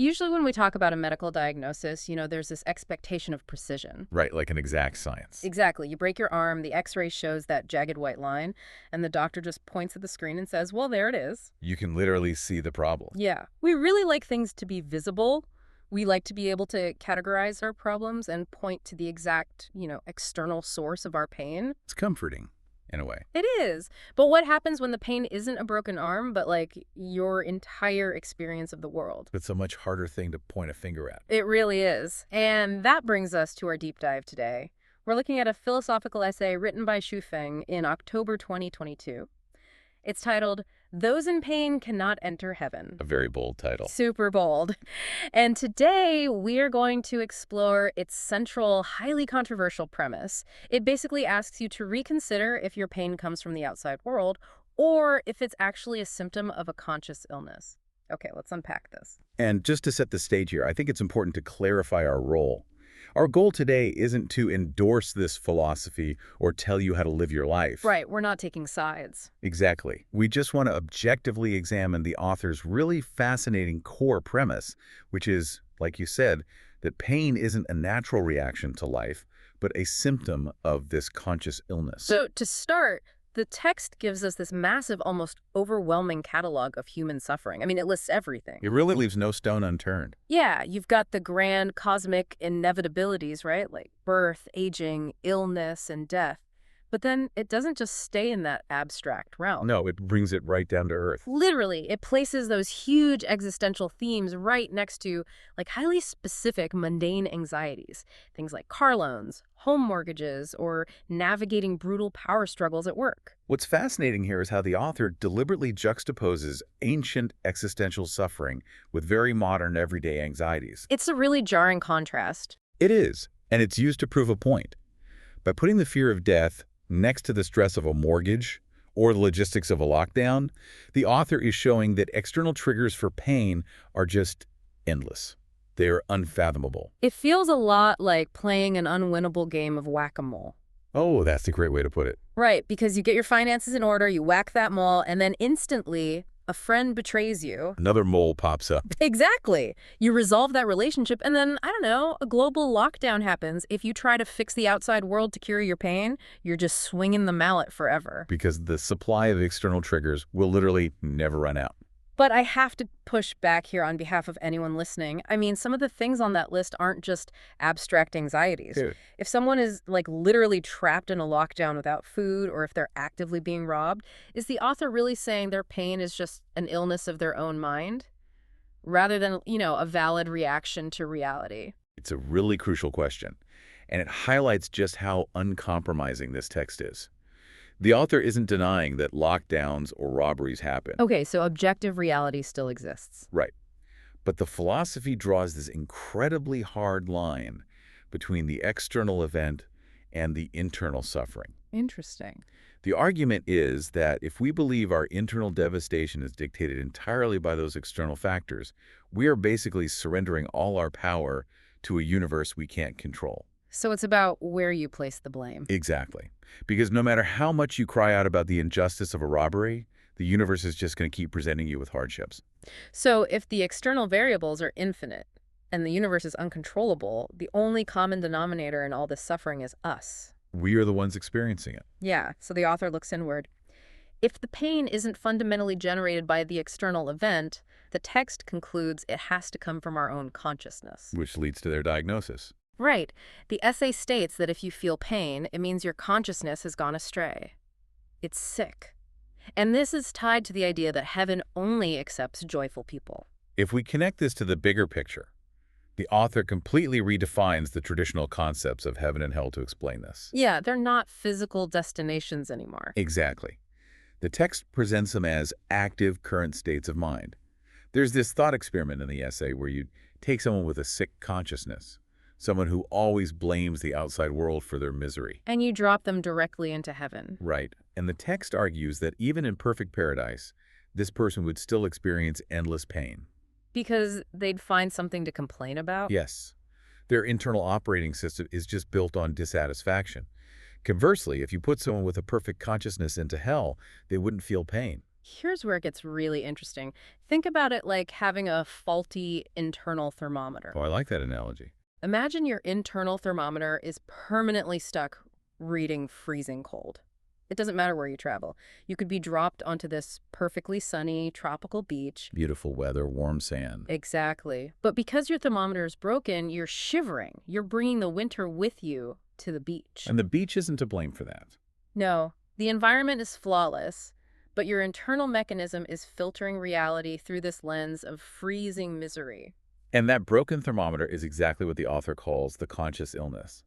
Usually when we talk about a medical diagnosis, there's this expectation of precision. Right, like an exact science. Exactly. You break your arm, the x-ray shows that jagged white line, and the doctor just points at the screen and says, well, there it is. You can literally see the problem. Yeah. We really like things to be visible. We like to be able to categorize our problems and point to the exact, external source of our pain. It's comforting, in a way. It is. But what happens when the pain isn't a broken arm, but like your entire experience of the world? It's a much harder thing to point a finger at. It really is. And that brings us to our deep dive today. We're looking at a philosophical essay written by Xu Feng in October 2022. It's titled, Those in Pain Cannot Enter Heaven. A very bold title. Super bold. And today we are going to explore its central, highly controversial premise. It basically asks you to reconsider if your pain comes from the outside world or if it's actually a symptom of a conscious illness. Okay, let's unpack this. And just to set the stage here, I think it's important to clarify our role. Our goal today isn't to endorse this philosophy or tell you how to live your life. Right, we're not taking sides. Exactly. We just want to objectively examine the author's really fascinating core premise, which is, like you said, that pain isn't a natural reaction to life, but a symptom of this conscious illness. So to start, the text gives us this massive, almost overwhelming catalog of human suffering. I mean, it lists everything. It really leaves no stone unturned. Yeah, you've got the grand cosmic inevitabilities, right? Like birth, aging, illness, and death. But then it doesn't just stay in that abstract realm. No, it brings it right down to earth. Literally, it places those huge existential themes right next to like highly specific mundane anxieties. Things like car loans, home mortgages, or navigating brutal power struggles at work. What's fascinating here is how the author deliberately juxtaposes ancient existential suffering with very modern everyday anxieties. It's a really jarring contrast. It is, and it's used to prove a point. By putting the fear of death next to the stress of a mortgage or the logistics of a lockdown, the author is showing that external triggers for pain are just endless. They are unfathomable. It feels a lot like playing an unwinnable game of whack-a-mole. Oh, that's a great way to put it. Right, because you get your finances in order, you whack that mole, and then instantly a friend betrays you. Another mole pops up. Exactly. You resolve that relationship, and then, I don't know, a global lockdown happens. If you try to fix the outside world to cure your pain, you're just swinging the mallet forever. Because the supply of external triggers will literally never run out. But I have to push back here on behalf of anyone listening. I mean, some of the things on that list aren't just abstract anxieties. Dude. If someone is like literally trapped in a lockdown without food, or if they're actively being robbed, is the author really saying their pain is just an illness of their own mind rather than, a valid reaction to reality? It's a really crucial question, and it highlights just how uncompromising this text is. The author isn't denying that lockdowns or robberies happen. Okay, so objective reality still exists. Right. But the philosophy draws this incredibly hard line between the external event and the internal suffering. Interesting. The argument is that if we believe our internal devastation is dictated entirely by those external factors, we are basically surrendering all our power to a universe we can't control. So it's about where you place the blame. Exactly. Because no matter how much you cry out about the injustice of a robbery, the universe is just going to keep presenting you with hardships. So if the external variables are infinite and the universe is uncontrollable, the only common denominator in all this suffering is us. We are the ones experiencing it. Yeah, so the author looks inward. If the pain isn't fundamentally generated by the external event, the text concludes it has to come from our own consciousness. Which leads to their diagnosis. Right. The essay states that if you feel pain, it means your consciousness has gone astray. It's sick. And this is tied to the idea that heaven only accepts joyful people. If we connect this to the bigger picture, the author completely redefines the traditional concepts of heaven and hell to explain this. Yeah, they're not physical destinations anymore. Exactly. The text presents them as active current states of mind. There's this thought experiment in the essay where you take someone with a sick consciousness, someone who always blames the outside world for their misery. And you drop them directly into heaven. Right. And the text argues that even in perfect paradise, this person would still experience endless pain. Because they'd find something to complain about? Yes. Their internal operating system is just built on dissatisfaction. Conversely, if you put someone with a perfect consciousness into hell, they wouldn't feel pain. Here's where it gets really interesting. Think about it like having a faulty internal thermometer. Oh, I like that analogy. Imagine your internal thermometer is permanently stuck reading freezing cold. It doesn't matter where you travel. You could be dropped onto this perfectly sunny tropical beach. Beautiful weather, warm sand. Exactly. But because your thermometer is broken, you're shivering. You're bringing the winter with you to the beach. And the beach isn't to blame for that. No, the environment is flawless, but your internal mechanism is filtering reality through this lens of freezing misery. And that broken thermometer is exactly what the author calls the conscious illness.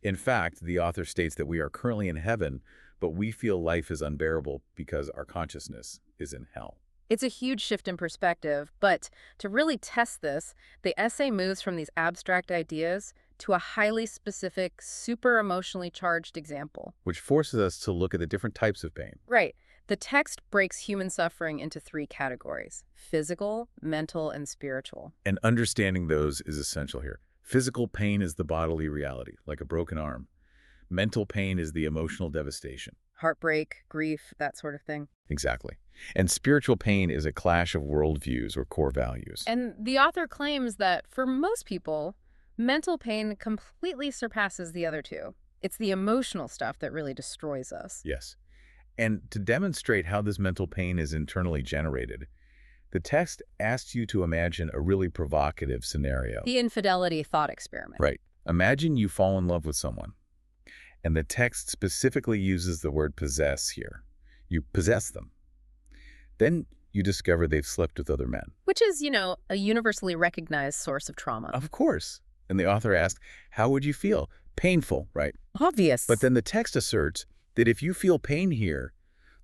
In fact, the author states that we are currently in heaven, but we feel life is unbearable because our consciousness is in hell. It's a huge shift in perspective, but to really test this, the essay moves from these abstract ideas to a highly specific, super emotionally charged example. Which forces us to look at the different types of pain. Right. The text breaks human suffering into three categories: physical, mental, and spiritual. And understanding those is essential here. Physical pain is the bodily reality, like a broken arm. Mental pain is the emotional devastation. Heartbreak, grief, that sort of thing. Exactly. And spiritual pain is a clash of worldviews or core values. And the author claims that for most people, mental pain completely surpasses the other two. It's the emotional stuff that really destroys us. Yes. And to demonstrate how this mental pain is internally generated, the text asks you to imagine a really provocative scenario. The infidelity thought experiment. Right. Imagine you fall in love with someone. And the text specifically uses the word possess here. You possess them. Then you discover they've slept with other men. Which is, a universally recognized source of trauma. Of course. And the author asks, how would you feel? Painful, right? Obvious. But then the text asserts that if you feel pain here,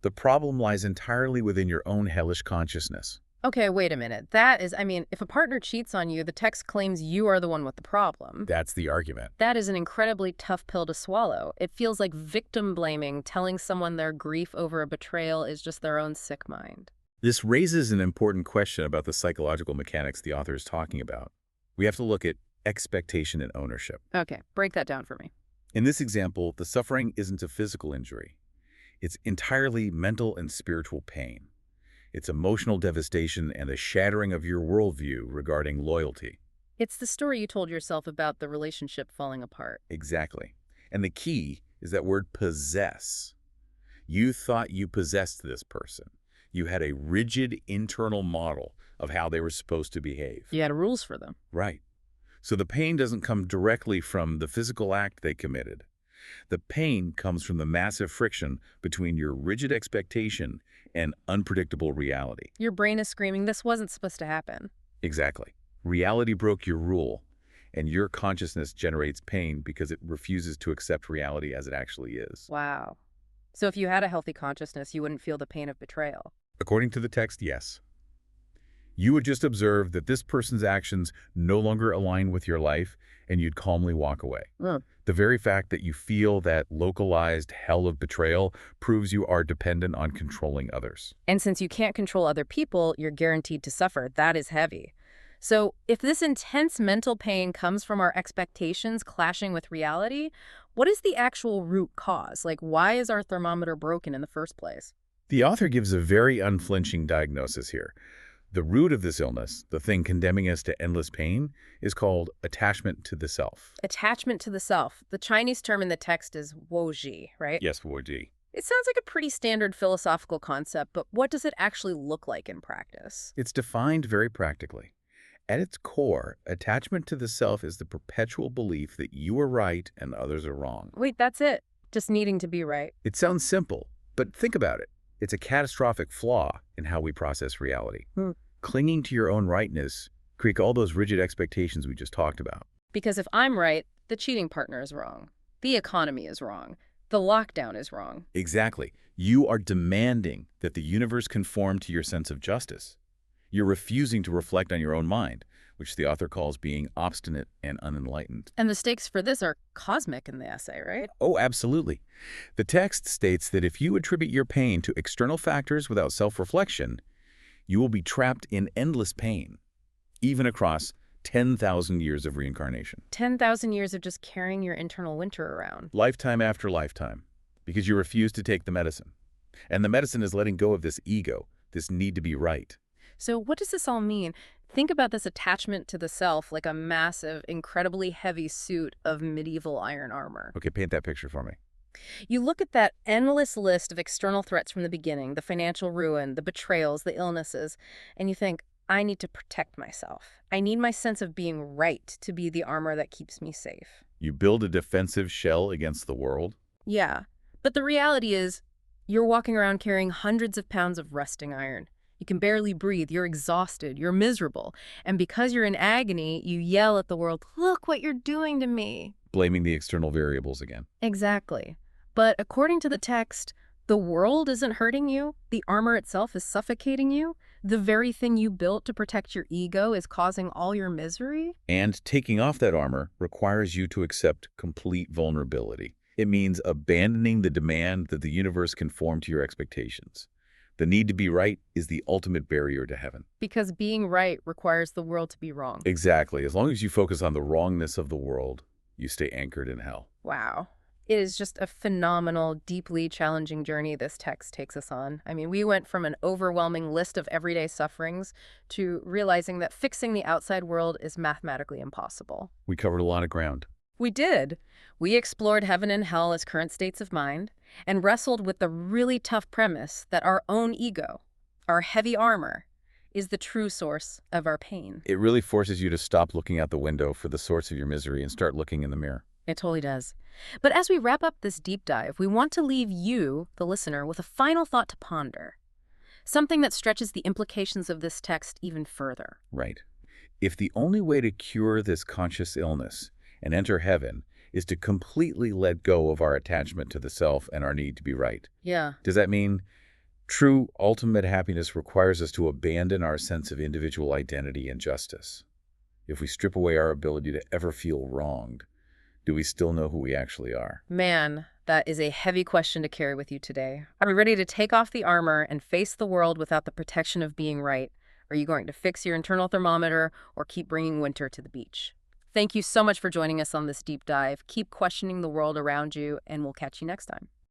the problem lies entirely within your own hellish consciousness. Okay, wait a minute. If a partner cheats on you, the text claims you are the one with the problem. That's the argument. That is an incredibly tough pill to swallow. It feels like victim blaming, telling someone their grief over a betrayal is just their own sick mind. This raises an important question about the psychological mechanics the author is talking about. We have to look at expectation and ownership. Okay, break that down for me. In this example, the suffering isn't a physical injury. It's entirely mental and spiritual pain. It's emotional devastation and the shattering of your worldview regarding loyalty. It's the story you told yourself about the relationship falling apart. Exactly. And the key is that word possess. You thought you possessed this person. You had a rigid internal model of how they were supposed to behave. You had rules for them. Right. So the pain doesn't come directly from the physical act they committed. The pain comes from the massive friction between your rigid expectation and unpredictable reality. Your brain is screaming, this wasn't supposed to happen. Exactly. Reality broke your rule, and your consciousness generates pain because it refuses to accept reality as it actually is. Wow. So if you had a healthy consciousness, you wouldn't feel the pain of betrayal. According to the text, yes. You would just observe that this person's actions no longer align with your life, and you'd calmly walk away. The very fact that you feel that localized hell of betrayal proves you are dependent on controlling others. And since you can't control other people, you're guaranteed to suffer. That is heavy. So if this intense mental pain comes from our expectations clashing with reality, what is the actual root cause? Like, why is our thermometer broken in the first place? The author gives a very unflinching diagnosis here. The root of this illness, the thing condemning us to endless pain, is called attachment to the self. Attachment to the self. The Chinese term in the text is woji, right? Yes, Woji. It sounds like a pretty standard philosophical concept, but what does it actually look like in practice? It's defined very practically. At its core, attachment to the self is the perpetual belief that you are right and others are wrong. Wait, that's it. Just needing to be right. It sounds simple, but think about it. It's a catastrophic flaw in how we process reality. Clinging to your own rightness creates all those rigid expectations we just talked about. Because if I'm right, the cheating partner is wrong. The economy is wrong. The lockdown is wrong. Exactly. You are demanding that the universe conform to your sense of justice. You're refusing to reflect on your own mind, which the author calls being obstinate and unenlightened. And the stakes for this are cosmic in the essay, right? Oh, absolutely. The text states that if you attribute your pain to external factors without self-reflection, you will be trapped in endless pain, even across 10,000 years of reincarnation. 10,000 years of just carrying your internal winter around. Lifetime after lifetime, because you refuse to take the medicine. And the medicine is letting go of this ego, this need to be right. So what does this all mean? Think about this attachment to the self like a massive, incredibly heavy suit of medieval iron armor. Okay, paint that picture for me. You look at that endless list of external threats from the beginning, the financial ruin, the betrayals, the illnesses, and you think, I need to protect myself. I need my sense of being right to be the armor that keeps me safe. You build a defensive shell against the world. Yeah, but the reality is, you're walking around carrying hundreds of pounds of rusting iron. You can barely breathe, you're exhausted, you're miserable. And because you're in agony, you yell at the world, look what you're doing to me. Blaming the external variables again. Exactly. But according to the text, the world isn't hurting you. The armor itself is suffocating you. The very thing you built to protect your ego is causing all your misery. And taking off that armor requires you to accept complete vulnerability. It means abandoning the demand that the universe conform to your expectations. The need to be right is the ultimate barrier to heaven. Because being right requires the world to be wrong. Exactly. As long as you focus on the wrongness of the world, you stay anchored in hell. Wow. It is just a phenomenal, deeply challenging journey this text takes us on. I mean, we went from an overwhelming list of everyday sufferings to realizing that fixing the outside world is mathematically impossible. We covered a lot of ground. We did. We explored heaven and hell as current states of mind and wrestled with the really tough premise that our own ego, our heavy armor, is the true source of our pain. It really forces you to stop looking out the window for the source of your misery and start looking in the mirror. It totally does. But as we wrap up this deep dive, we want to leave you, the listener, with a final thought to ponder. Something that stretches the implications of this text even further. Right. If the only way to cure this conscious illness and enter heaven is to completely let go of our attachment to the self and our need to be right. Yeah. Does that mean true ultimate happiness requires us to abandon our sense of individual identity and justice? If we strip away our ability to ever feel wronged, do we still know who we actually are? Man, that is a heavy question to carry with you today. Are we ready to take off the armor and face the world without the protection of being right? Are you going to fix your internal thermometer or keep bringing winter to the beach? Thank you so much for joining us on this deep dive. Keep questioning the world around you, and we'll catch you next time.